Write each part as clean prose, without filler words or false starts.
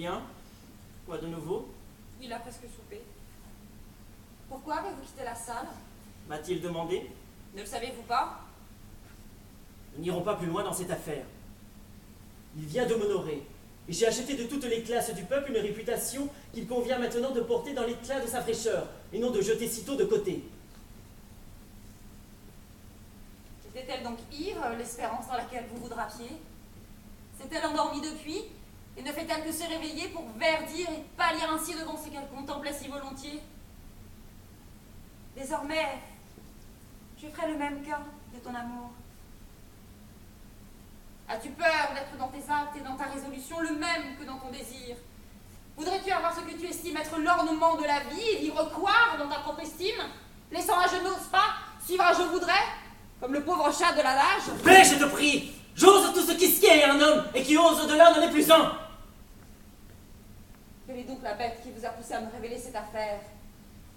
Bien. Quoi de nouveau? Il a presque soupé. Pourquoi avez-vous quitté la salle? M'a-t-il demandé? Ne le savez-vous pas? Nous n'irons pas plus loin dans cette affaire. Il vient de m'honorer, et j'ai acheté de toutes les classes du peuple une réputation qu'il convient maintenant de porter dans l'éclat de sa fraîcheur, et non de jeter sitôt de côté. Était-elle donc ivre, l'espérance dans laquelle vous vous drapiez? S'est-elle endormie depuis, et ne fait-elle que se réveiller pour verdir et pâlir ainsi devant ce qu'elle contemplait si volontiers? Désormais, je ferai le même cas de ton amour. As-tu peur d'être dans tes actes et dans ta résolution le même que dans ton désir? Voudrais-tu avoir ce que tu estimes être l'ornement de la vie et vivre croire dans ta propre estime, laissant un je n'ose pas, suivre un je voudrais, comme le pauvre chat de l'adage? Mais je te prie, j'ose tout ce qui est un homme, et qui ose au-delà n'en est plus un. Quelle est donc la bête qui vous a poussé à me révéler cette affaire?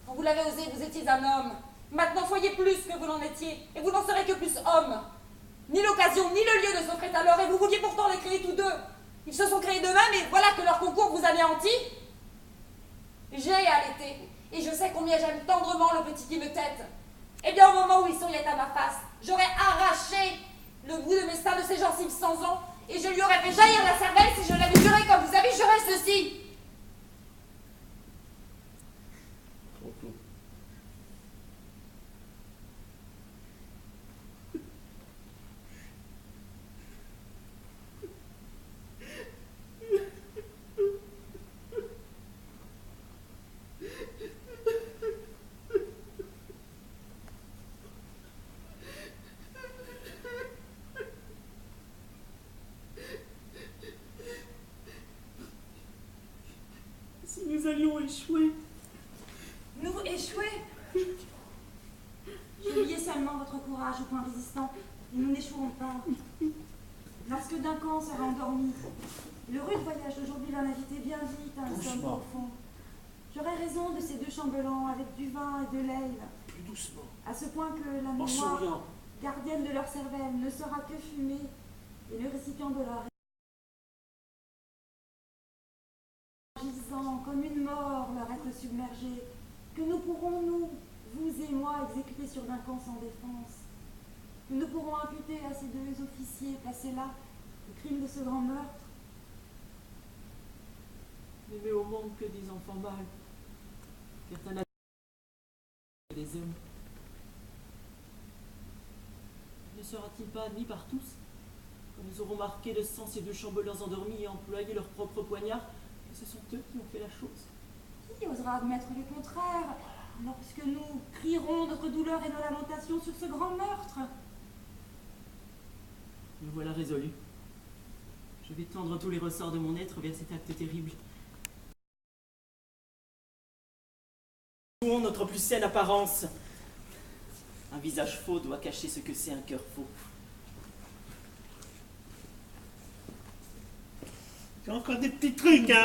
Quand vous l'avez osé, vous étiez un homme. Maintenant, soyez plus que vous n'en étiez, et vous n'en serez que plus homme. Ni l'occasion, ni le lieu ne s'offraient alors, et vous vouliez pourtant les créer tous deux. Ils se sont créés d'eux-mêmes, et voilà que leur concours vous anéantit. J'ai allaité, et je sais combien j'aime tendrement le petit qui me tète. Eh bien, au moment où il souriait à ma face, j'aurais arraché le bout de mes seins de ses gencives sans ans, et je lui aurais fait jaillir la cervelle si je l'avais juré comme vous avez juré ceci. Si nous allions échouer. Nous échouer? J'oubliais seulement votre courage au point résistant, et nous n'échouerons pas. Lorsque Duncan sera endormi, le rude voyage d'aujourd'hui va m'inviter bien vite à un somme profond. J'aurai raison de ces deux chambellans avec du vin et de l'aile. Plus doucement. À ce point que la En mémoire, souriant. gardienne de leur cervelle, ne sera que fumée, et le récipient de leur gisant comme une mort leur être submergé, que nous pourrons, nous, vous et moi, exécuter sur Duncan sans défense, que nous pourrons imputer à ces deux officiers placés là le crime de ce grand meurtre. N'aimer au monde que des enfants mâles, car t'en as des hommes. Ne sera-t-il pas admis par tous, quand nous aurons marqué de sang ces deux chambellans endormis et employé leurs propres poignards, que ce sont eux qui ont fait la chose? Qui osera admettre le contraire, lorsque nous crierons notre douleur et nos lamentations sur ce grand meurtre? Me voilà résolu. Je vais tendre tous les ressorts de mon être vers cet acte terrible. Jouons notre plus saine apparence. Un visage faux doit cacher ce que c'est un cœur faux. J'ai encore des petits trucs, hein.